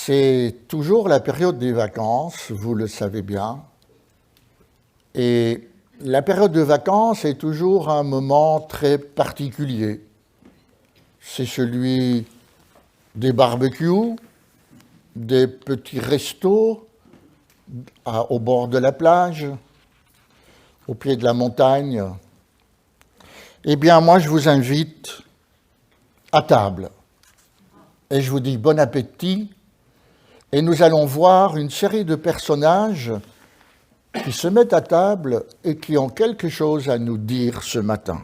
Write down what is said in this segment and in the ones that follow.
C'est toujours la période des vacances, vous le savez bien. Et la période de vacances est toujours un moment très particulier. C'est celui des barbecues, des petits restos au bord de la plage, au pied de la montagne. Eh bien, moi, je vous invite à table. Et je vous dis bon appétit. Et nous allons voir une série de personnages qui se mettent à table et qui ont quelque chose à nous dire ce matin.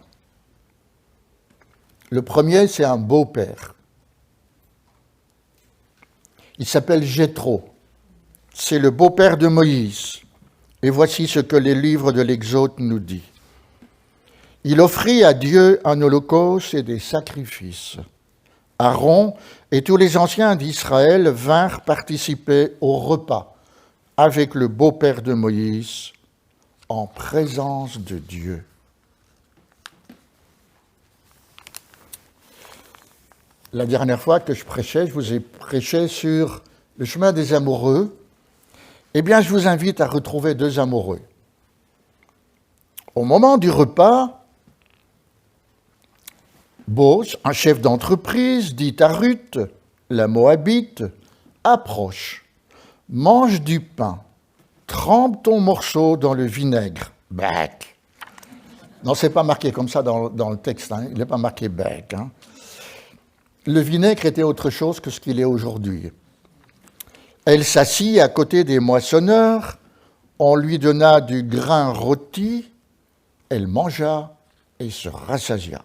Le premier, c'est un beau-père. Il s'appelle Jéthro. C'est le beau-père de Moïse. Et voici ce que les livres de l'Exode nous disent. Il offrit à Dieu un holocauste et des sacrifices. Aaron et tous les anciens d'Israël vinrent participer au repas avec le beau-père de Moïse en présence de Dieu. La dernière fois que je prêchais, je vous ai prêché sur le chemin des amoureux. Eh bien, je vous invite à retrouver deux amoureux. Au moment du repas, Boz, un chef d'entreprise, dit à Ruth, la Moabite, approche, mange du pain, trempe ton morceau dans le vinaigre. Bec. Non, c'est pas marqué comme ça dans le texte, hein. Il n'est pas marqué bec. Hein. Le vinaigre était autre chose que ce qu'il est aujourd'hui. Elle s'assit à côté des moissonneurs, on lui donna du grain rôti, elle mangea et se rassasia.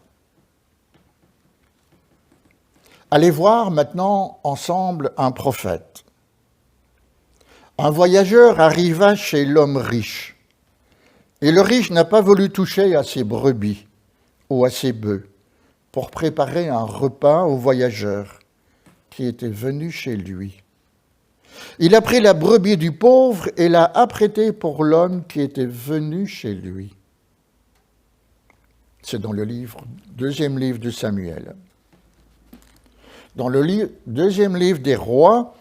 Allez voir maintenant ensemble un prophète. Un voyageur arriva chez l'homme riche, et le riche n'a pas voulu toucher à ses brebis ou à ses bœufs pour préparer un repas au voyageur qui était venu chez lui. Il a pris la brebis du pauvre et l'a apprêtée pour l'homme qui était venu chez lui. C'est dans le deuxième livre de Samuel. Dans le deuxième livre des rois,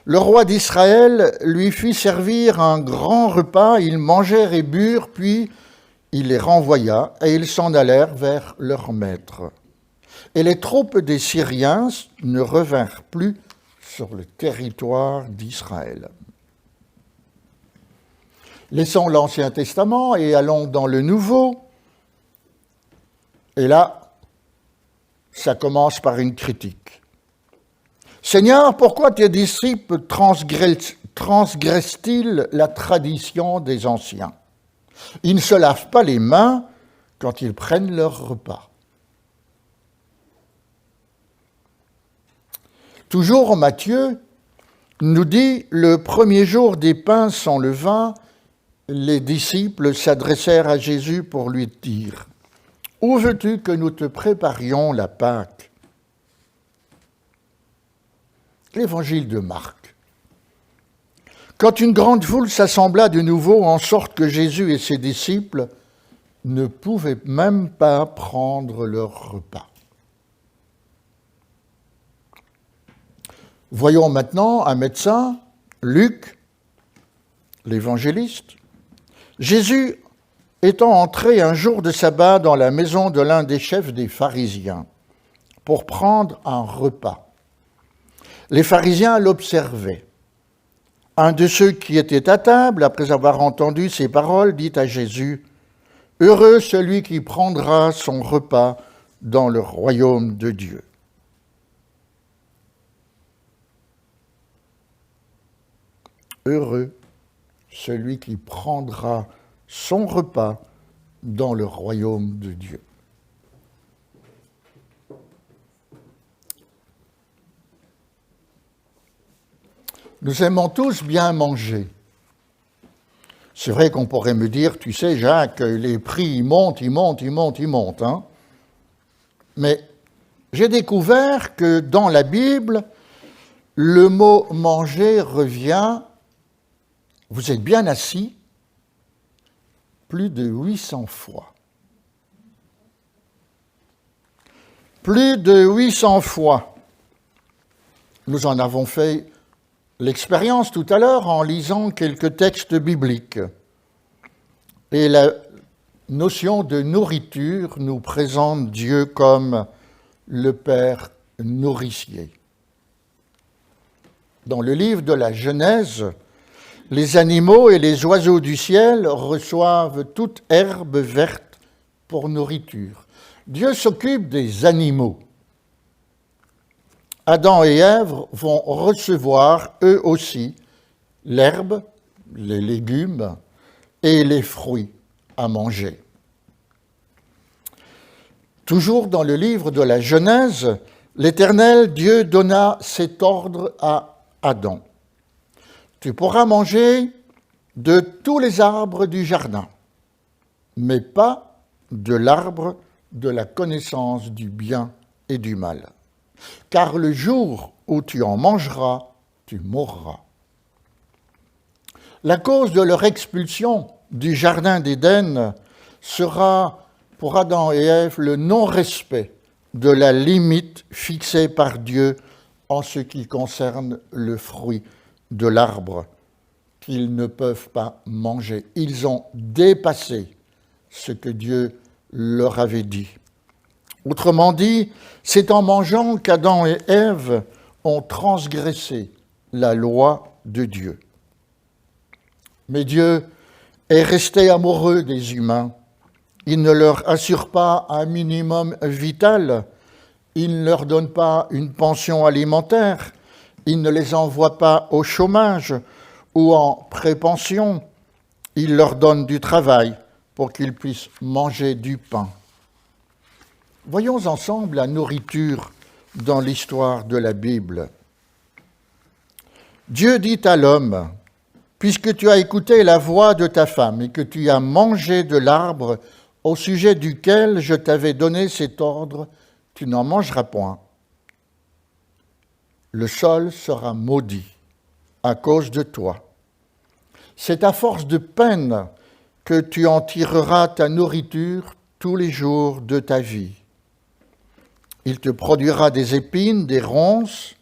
le roi d'Israël lui fit servir un grand repas, ils mangèrent et burent, puis il les renvoya et ils s'en allèrent vers leur maître. Et les troupes des Syriens ne revinrent plus sur le territoire d'Israël. Laissons l'Ancien Testament et allons dans le Nouveau. Et là, ça commence par une critique. Seigneur, pourquoi tes disciples transgressent-ils la tradition des anciens? Ils ne se lavent pas les mains quand ils prennent leur repas. Toujours Matthieu nous dit, le premier jour des pains sans levain, les disciples s'adressèrent à Jésus pour lui dire, « Où veux-tu que nous te préparions la Pâque ?» L'évangile de Marc. Quand une grande foule s'assembla de nouveau en sorte que Jésus et ses disciples ne pouvaient même pas prendre leur repas. Voyons maintenant un médecin, Luc, l'évangéliste. Jésus étant entré un jour de sabbat dans la maison de l'un des chefs des pharisiens pour prendre un repas. Les pharisiens l'observaient. Un de ceux qui étaient à table, après avoir entendu ces paroles, dit à Jésus, « Heureux celui qui prendra son repas dans le royaume de Dieu. » Heureux celui qui prendra son repas dans le royaume de Dieu. Nous aimons tous bien manger. C'est vrai qu'on pourrait me dire, tu sais Jacques, les prix ils montent. Hein. Mais j'ai découvert que dans la Bible, le mot manger revient, vous êtes bien assis, plus de 800 fois. Plus de 800 fois. Nous en avons fait l'expérience tout à l'heure en lisant quelques textes bibliques. Et la notion de nourriture nous présente Dieu comme le Père nourricier. Dans le livre de la Genèse, les animaux et les oiseaux du ciel reçoivent toute herbe verte pour nourriture. Dieu s'occupe des animaux. Adam et Ève vont recevoir eux aussi l'herbe, les légumes et les fruits à manger. Toujours dans le livre de la Genèse, l'Éternel Dieu donna cet ordre à Adam. Tu pourras manger de tous les arbres du jardin, mais pas de l'arbre de la connaissance du bien et du mal. Car le jour où tu en mangeras, tu mourras. La cause de leur expulsion du jardin d'Éden sera pour Adam et Ève le non-respect de la limite fixée par Dieu en ce qui concerne le fruit de l'arbre qu'ils ne peuvent pas manger. Ils ont dépassé ce que Dieu leur avait dit. Autrement dit, c'est en mangeant qu'Adam et Ève ont transgressé la loi de Dieu. Mais Dieu est resté amoureux des humains. Il ne leur assure pas un minimum vital, il ne leur donne pas une pension alimentaire, il ne les envoie pas au chômage ou en prépension, il leur donne du travail pour qu'ils puissent manger du pain. Voyons ensemble la nourriture dans l'histoire de la Bible. Dieu dit à l'homme, « Puisque tu as écouté la voix de ta femme et que tu as mangé de l'arbre au sujet duquel je t'avais donné cet ordre, tu n'en mangeras point. Le sol sera maudit à cause de toi. C'est à force de peine que tu en tireras ta nourriture tous les jours de ta vie. Il te produira des épines, des ronces,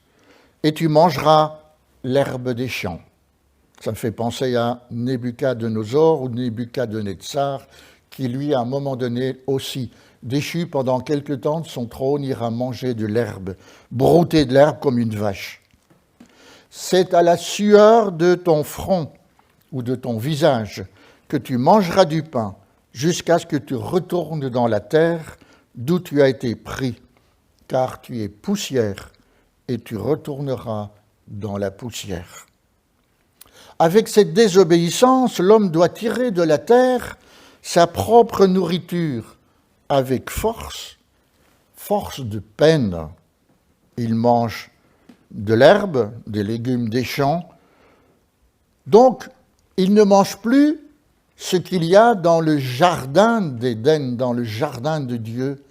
et tu mangeras l'herbe des champs. » Ça me fait penser à Nebuchadnezzar ou Nebuchadnezzar, qui lui, à un moment donné, aussi déchu pendant quelque temps de son trône, ira manger de l'herbe, brouter de l'herbe comme une vache. C'est à la sueur de ton front ou de ton visage que tu mangeras du pain, jusqu'à ce que tu retournes dans la terre d'où tu as été pris, car tu es poussière et tu retourneras dans la poussière. Avec cette désobéissance, l'homme doit tirer de la terre sa propre nourriture avec force, force de peine. Il mange de l'herbe, des légumes des champs. Donc, il ne mange plus ce qu'il y a dans le jardin d'Éden, dans le jardin de Dieu,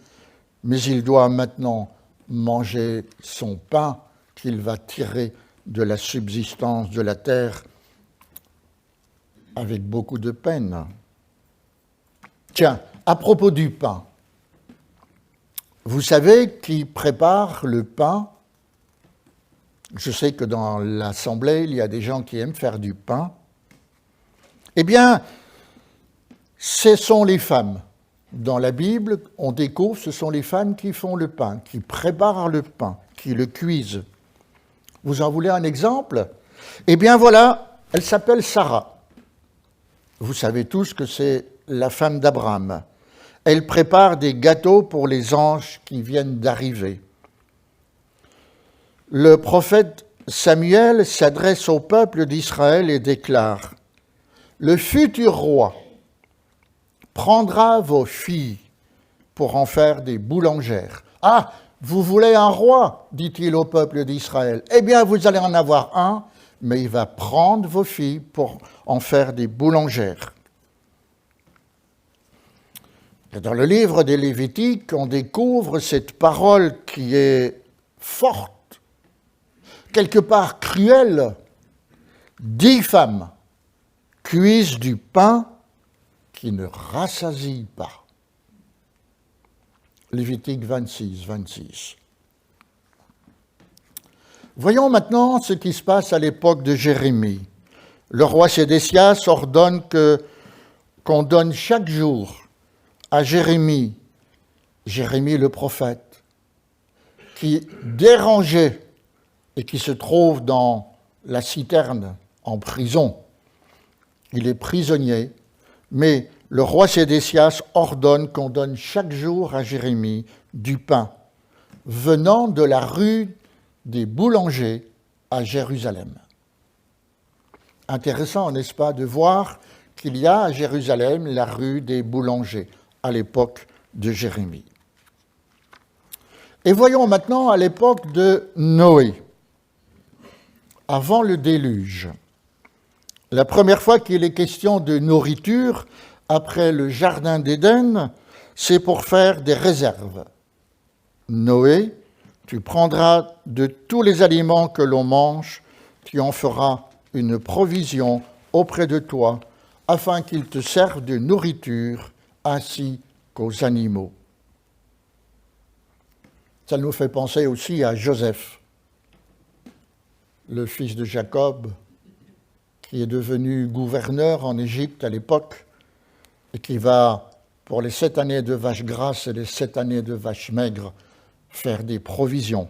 mais il doit maintenant manger son pain qu'il va tirer de la subsistance de la terre avec beaucoup de peine. Tiens, à propos du pain, vous savez qui prépare le pain? Je sais que dans l'Assemblée, il y a des gens qui aiment faire du pain. Eh bien, ce sont les femmes. Dans la Bible, on découvre, ce sont les femmes qui font le pain, qui préparent le pain, qui le cuisent. Vous en voulez un exemple? Eh bien voilà, elle s'appelle Sarah. Vous savez tous que c'est la femme d'Abraham. Elle prépare des gâteaux pour les anges qui viennent d'arriver. Le prophète Samuel s'adresse au peuple d'Israël et déclare « Le futur roi prendra vos filles pour en faire des boulangères. » Ah, vous voulez un roi, dit-il au peuple d'Israël. Eh bien, vous allez en avoir un, mais il va prendre vos filles pour en faire des boulangères. Et dans le livre des Lévitiques, on découvre cette parole qui est forte, quelque part cruelle. 10 femmes cuisent du pain qui ne rassasie pas. Lévitique 26, 26. Voyons maintenant ce qui se passe à l'époque de Jérémie. Le roi Sédécias ordonne qu'on donne chaque jour à Jérémie le prophète, qui dérangeait et qui se trouve dans la citerne en prison. Il est prisonnier, mais le roi Sédécias ordonne qu'on donne chaque jour à Jérémie du pain venant de la rue des boulangers à Jérusalem. Intéressant, n'est-ce pas, de voir qu'il y a à Jérusalem la rue des boulangers à l'époque de Jérémie. Et voyons maintenant à l'époque de Noé, avant le déluge. La première fois qu'il est question de nourriture, après le jardin d'Éden, c'est pour faire des réserves. Noé, tu prendras de tous les aliments que l'on mange, tu en feras une provision auprès de toi, afin qu'ils te servent de nourriture, ainsi qu'aux animaux. Ça nous fait penser aussi à Joseph, le fils de Jacob, qui est devenu gouverneur en Égypte à l'époque, et qui va, pour les 7 années de vaches grasses et les 7 années de vaches maigres, faire des provisions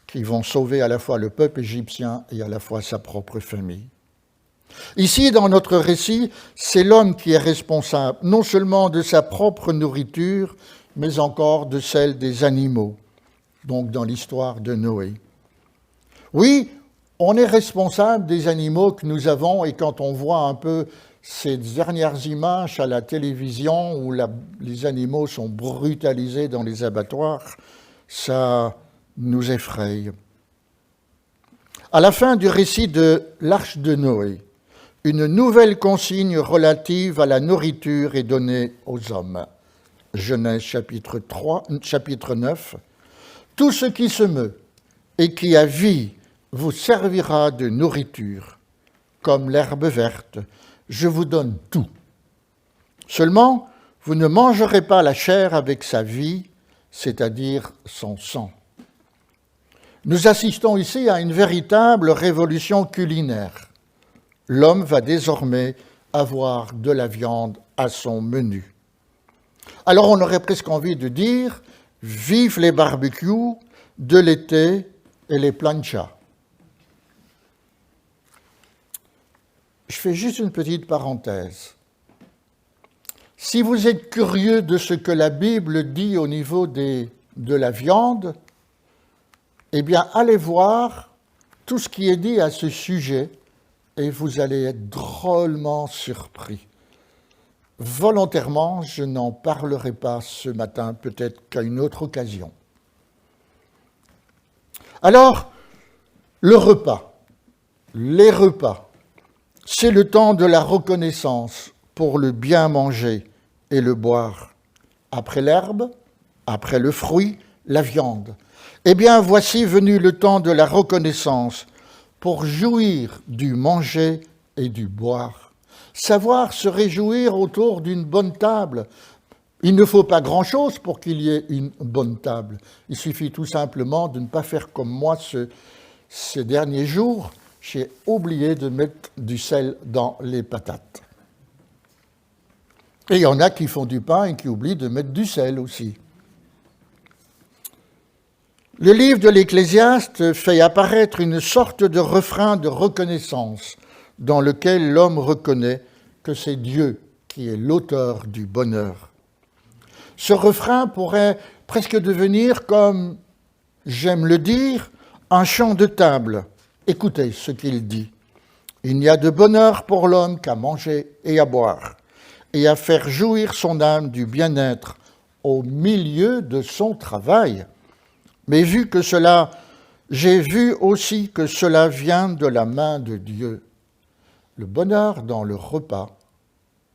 qui vont sauver à la fois le peuple égyptien et à la fois sa propre famille. Ici, dans notre récit, c'est l'homme qui est responsable non seulement de sa propre nourriture, mais encore de celle des animaux, donc dans l'histoire de Noé. Oui, on est responsable des animaux que nous avons, et quand on voit un peu ces dernières images à la télévision où les animaux sont brutalisés dans les abattoirs, ça nous effraie. À la fin du récit de l'Arche de Noé, une nouvelle consigne relative à la nourriture est donnée aux hommes. Genèse chapitre 9. « Tout ce qui se meut et qui a vie vous servira de nourriture, comme l'herbe verte, je vous donne tout. Seulement, vous ne mangerez pas la chair avec sa vie, c'est-à-dire son sang. » Nous assistons ici à une véritable révolution culinaire. L'homme va désormais avoir de la viande à son menu. Alors on aurait presque envie de dire « Vive les barbecues de l'été et les planchas ». Je fais juste une petite parenthèse. Si vous êtes curieux de ce que la Bible dit au niveau de la viande, eh bien, allez voir tout ce qui est dit à ce sujet et vous allez être drôlement surpris. Volontairement, je n'en parlerai pas ce matin, peut-être qu'à une autre occasion. Alors, le repas, les repas, c'est le temps de la reconnaissance pour le bien manger et le boire. Après l'herbe, après le fruit, la viande. Eh bien, voici venu le temps de la reconnaissance pour jouir du manger et du boire. Savoir se réjouir autour d'une bonne table. Il ne faut pas grand-chose pour qu'il y ait une bonne table. Il suffit tout simplement de ne pas faire comme moi ces derniers jours. J'ai oublié de mettre du sel dans les patates. Et il y en a qui font du pain et qui oublient de mettre du sel aussi. Le livre de l'Ecclésiaste fait apparaître une sorte de refrain de reconnaissance dans lequel l'homme reconnaît que c'est Dieu qui est l'auteur du bonheur. Ce refrain pourrait presque devenir, comme j'aime le dire, un chant de table. Écoutez ce qu'il dit. « Il n'y a de bonheur pour l'homme qu'à manger et à boire, et à faire jouir son âme du bien-être au milieu de son travail. Mais j'ai vu aussi que cela vient de la main de Dieu. » Le bonheur dans le repas,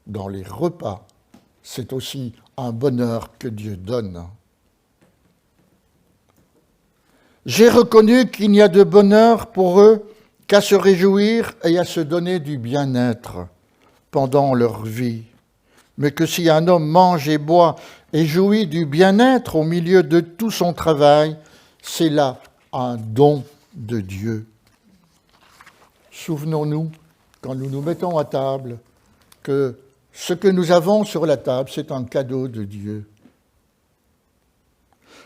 dans les repas, c'est aussi un bonheur que Dieu donne. J'ai reconnu qu'il n'y a de bonheur pour eux qu'à se réjouir et à se donner du bien-être pendant leur vie. Mais que si un homme mange et boit et jouit du bien-être au milieu de tout son travail, c'est là un don de Dieu. Souvenons-nous, quand nous nous mettons à table, que ce que nous avons sur la table, c'est un cadeau de Dieu.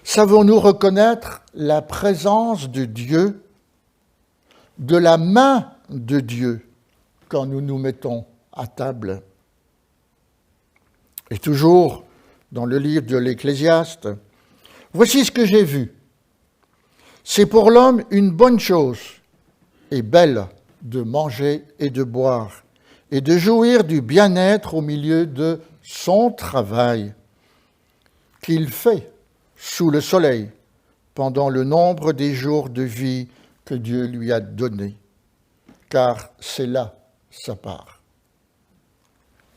Savons-nous reconnaître la présence de Dieu, de la main de Dieu, quand nous nous mettons à table? Et toujours dans le livre de l'Ecclésiaste, « Voici ce que j'ai vu. C'est pour l'homme une bonne chose et belle de manger et de boire et de jouir du bien-être au milieu de son travail qu'il fait sous le soleil pendant le nombre des jours de vie que Dieu lui a donnés, car c'est là sa part. »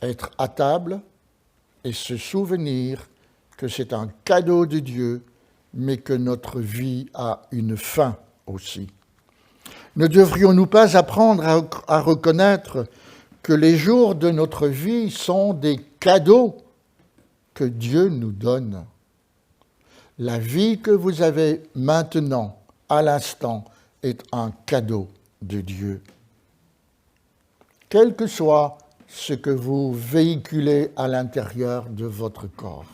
Être à table et se souvenir que c'est un cadeau de Dieu, mais que notre vie a une fin aussi. Ne devrions-nous pas apprendre à reconnaître que les jours de notre vie sont des cadeaux que Dieu nous donne? La vie que vous avez maintenant, à l'instant, est un cadeau de Dieu. Quel que soit ce que vous véhiculez à l'intérieur de votre corps.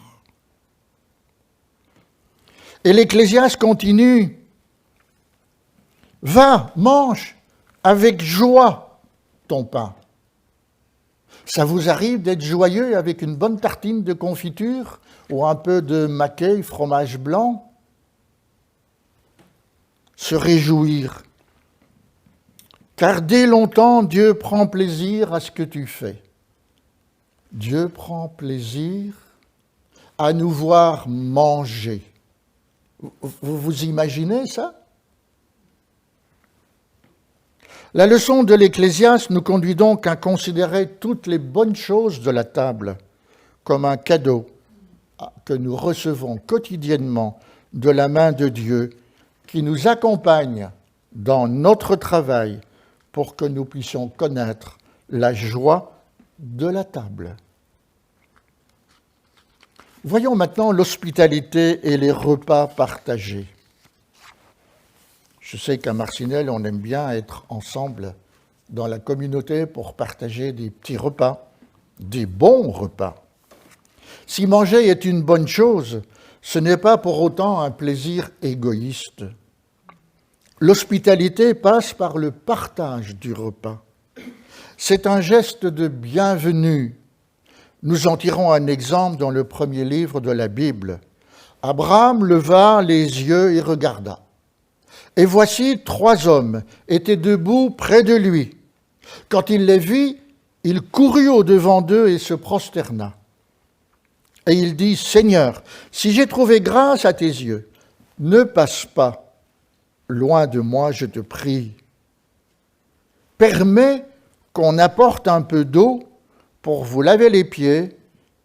Et l'Ecclésiaste continue. « Va, mange avec joie ton pain. » Ça vous arrive d'être joyeux avec une bonne tartine de confiture ou un peu de maqueille, fromage blanc? Se réjouir. Car dès longtemps, Dieu prend plaisir à ce que tu fais. Dieu prend plaisir à nous voir manger. Vous imaginez ça? La leçon de l'Ecclésiaste nous conduit donc à considérer toutes les bonnes choses de la table comme un cadeau que nous recevons quotidiennement de la main de Dieu qui nous accompagne dans notre travail pour que nous puissions connaître la joie de la table. Voyons maintenant l'hospitalité et les repas partagés. Je sais qu'à Marcinelle, on aime bien être ensemble dans la communauté pour partager des petits repas, des bons repas. Si manger est une bonne chose, ce n'est pas pour autant un plaisir égoïste. L'hospitalité passe par le partage du repas. C'est un geste de bienvenue. Nous en tirons un exemple dans le premier livre de la Bible. Abraham leva les yeux et regarda. Et voici 3 hommes étaient debout près de lui. Quand il les vit, il courut au-devant d'eux et se prosterna. Et il dit, « Seigneur, si j'ai trouvé grâce à tes yeux, ne passe pas loin de moi, je te prie. Permets qu'on apporte un peu d'eau pour vous laver les pieds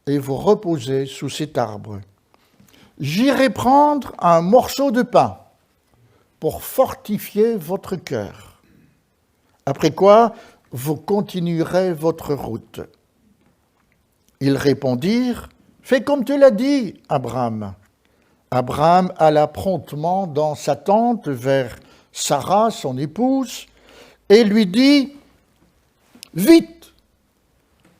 et vous reposer sous cet arbre. J'irai prendre un morceau de pain pour fortifier votre cœur. Après quoi, vous continuerez votre route. » Ils répondirent, « Fais comme tu l'as dit, Abraham. » Abraham alla promptement dans sa tente vers Sarah, son épouse, et lui dit, « Vite,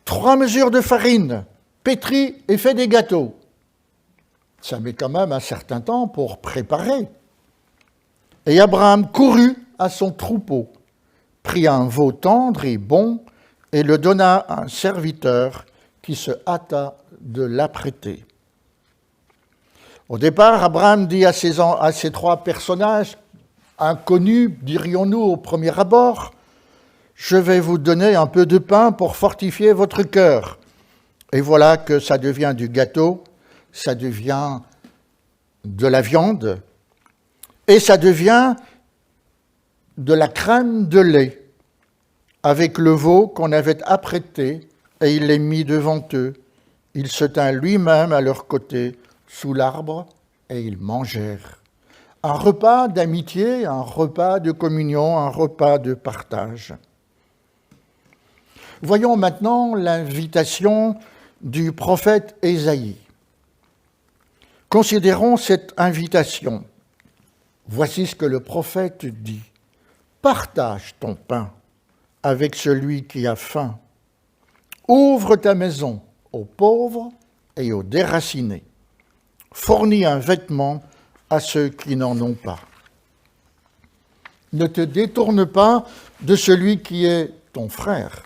3 mesures de farine, pétris et fais des gâteaux. » Ça met quand même un certain temps pour préparer. Et Abraham courut à son troupeau, prit un veau tendre et bon, et le donna à un serviteur qui se hâta de l'apprêter. Au départ, Abraham dit à ces 3 personnages inconnus, dirions-nous au premier abord, « Je vais vous donner un peu de pain pour fortifier votre cœur. » Et voilà que ça devient du gâteau, ça devient de la viande, et ça devient de la crème de lait, avec le veau qu'on avait apprêté, et il les mit devant eux. Il se tint lui-même à leur côté, sous l'arbre, et ils mangèrent. Un repas d'amitié, un repas de communion, un repas de partage. Voyons maintenant l'invitation du prophète Ésaïe. Considérons cette invitation. Voici ce que le prophète dit. Partage ton pain avec celui qui a faim. Ouvre ta maison aux pauvres et aux déracinés. Fournis un vêtement à ceux qui n'en ont pas. Ne te détourne pas de celui qui est ton frère.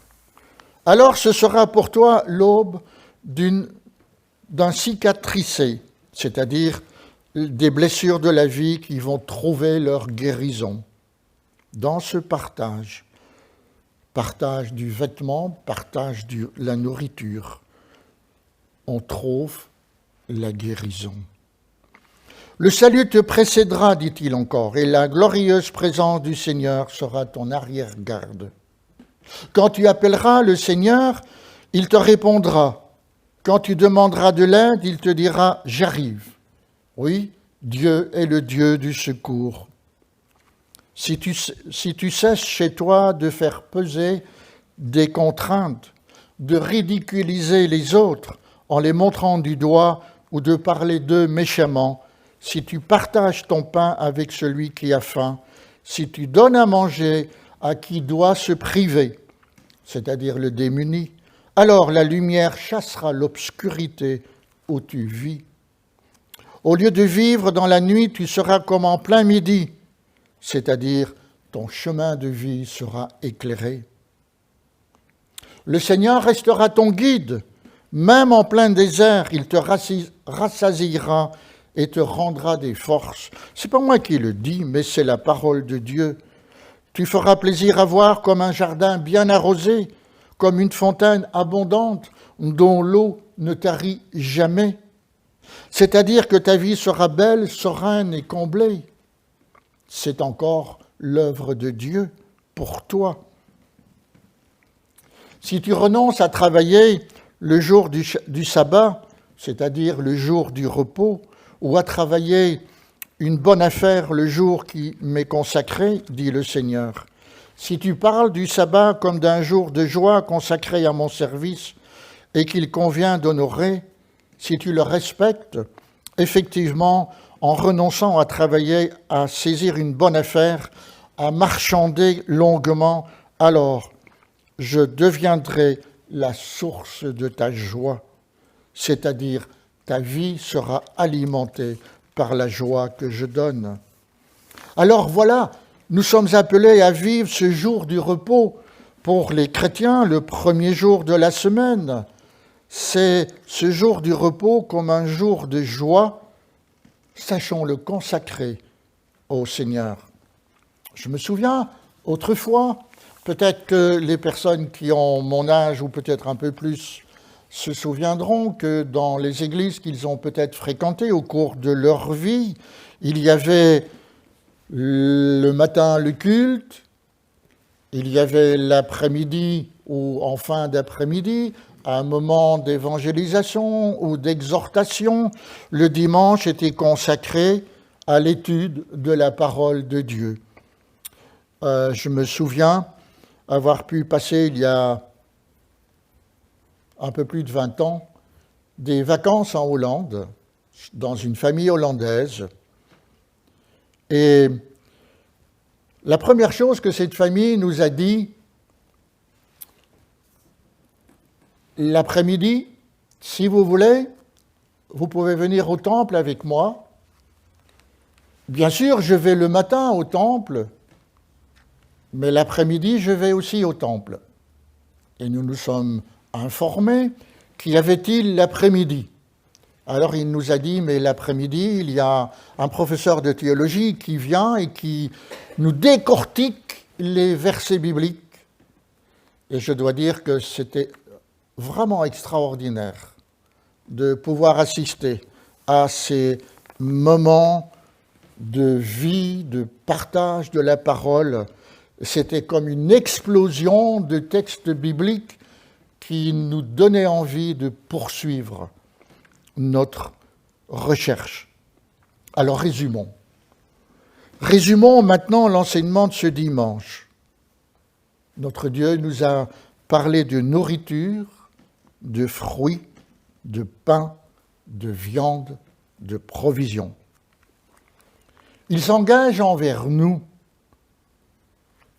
Alors ce sera pour toi l'aube d'un cicatricé, c'est-à-dire des blessures de la vie qui vont trouver leur guérison. Dans ce partage du vêtement, partage de la nourriture, on trouve la guérison. Le salut te précédera, dit-il encore, et la glorieuse présence du Seigneur sera ton arrière-garde. Quand tu appelleras le Seigneur, il te répondra. Quand tu demanderas de l'aide, il te dira « J'arrive ». Oui, Dieu est le Dieu du secours. Si tu cesses chez toi de faire peser des contraintes, de ridiculiser les autres en les montrant du doigt ou de parler d'eux méchamment, si tu partages ton pain avec celui qui a faim, si tu donnes à manger à qui doit se priver, c'est-à-dire le démuni, alors la lumière chassera l'obscurité où tu vis. Au lieu de vivre dans la nuit, tu seras comme en plein midi, c'est-à-dire ton chemin de vie sera éclairé. Le Seigneur restera ton guide, même en plein désert, il te rassasiera et te rendra des forces. C'est pas moi qui le dis, mais c'est la parole de Dieu. Tu feras plaisir à voir comme un jardin bien arrosé, comme une fontaine abondante dont l'eau ne tarit jamais. C'est-à-dire que ta vie sera belle, sereine et comblée. C'est encore l'œuvre de Dieu pour toi. Si tu renonces à travailler le jour du sabbat, c'est-à-dire le jour du repos, ou à travailler une bonne affaire le jour qui m'est consacré, dit le Seigneur. Si tu parles du sabbat comme d'un jour de joie consacré à mon service et qu'il convient d'honorer, si tu le respectes, effectivement, en renonçant à travailler, à saisir une bonne affaire, à marchander longuement, alors je deviendrai la source de ta joie, c'est-à-dire ta vie sera alimentée par la joie que je donne. Alors voilà, nous sommes appelés à vivre ce jour du repos. Pour les chrétiens, le premier jour de la semaine, c'est ce jour du repos comme un jour de joie. Sachons le consacrer au Seigneur. Je me souviens, autrefois, peut-être que les personnes qui ont mon âge ou peut-être un peu plus se souviendront que dans les églises qu'ils ont peut-être fréquentées au cours de leur vie, il y avait le matin le culte, il y avait l'après-midi ou en fin d'après-midi, un moment d'évangélisation ou d'exhortation. Le dimanche était consacré à l'étude de la parole de Dieu. Je me souviens avoir pu passer il y a un peu plus de 20 ans, des vacances en Hollande, dans une famille hollandaise. Et la première chose que cette famille nous a dit, l'après-midi, si vous voulez, vous pouvez venir au temple avec moi. Bien sûr, je vais le matin au temple, mais l'après-midi, je vais aussi au temple. Et nous nous sommes informés qu'y avait-il l'après-midi. Alors il nous a dit, mais l'après-midi, il y a un professeur de théologie qui vient et qui nous décortique les versets bibliques. Et je dois dire que c'était vraiment extraordinaire de pouvoir assister à ces moments de vie, de partage de la parole. C'était comme une explosion de textes bibliques qui nous donnait envie de poursuivre notre recherche. Alors résumons. Résumons maintenant l'enseignement de ce dimanche. Notre Dieu nous a parlé de nourriture, de fruits, de pain, de viande, de provisions. Il s'engage envers nous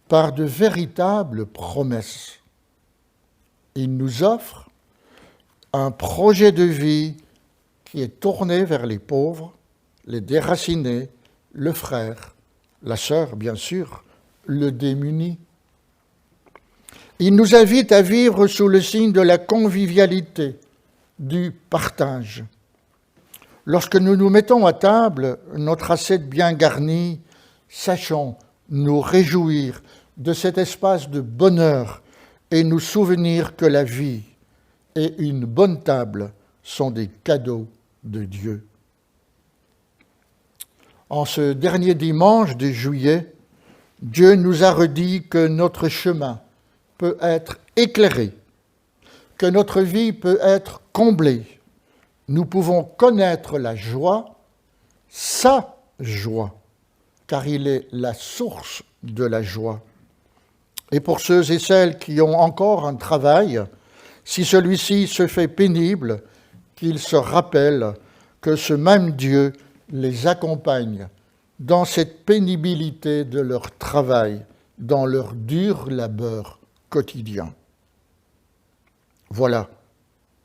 par de véritables promesses. Il nous offre un projet de vie qui est tourné vers les pauvres, les déracinés, le frère, la sœur, bien sûr, le démuni. Il nous invite à vivre sous le signe de la convivialité, du partage. Lorsque nous nous mettons à table, notre assiette bien garnie, sachons nous réjouir de cet espace de bonheur et nous souvenir que la vie et une bonne table sont des cadeaux de Dieu. En ce dernier dimanche de juillet, Dieu nous a redit que notre chemin peut être éclairé, que notre vie peut être comblée. Nous pouvons connaître la joie, sa joie, car il est la source de la joie. Et pour ceux et celles qui ont encore un travail, si celui-ci se fait pénible, qu'ils se rappellent que ce même Dieu les accompagne dans cette pénibilité de leur travail, dans leur dur labeur quotidien. Voilà,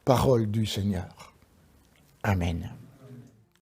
parole du Seigneur. Amen.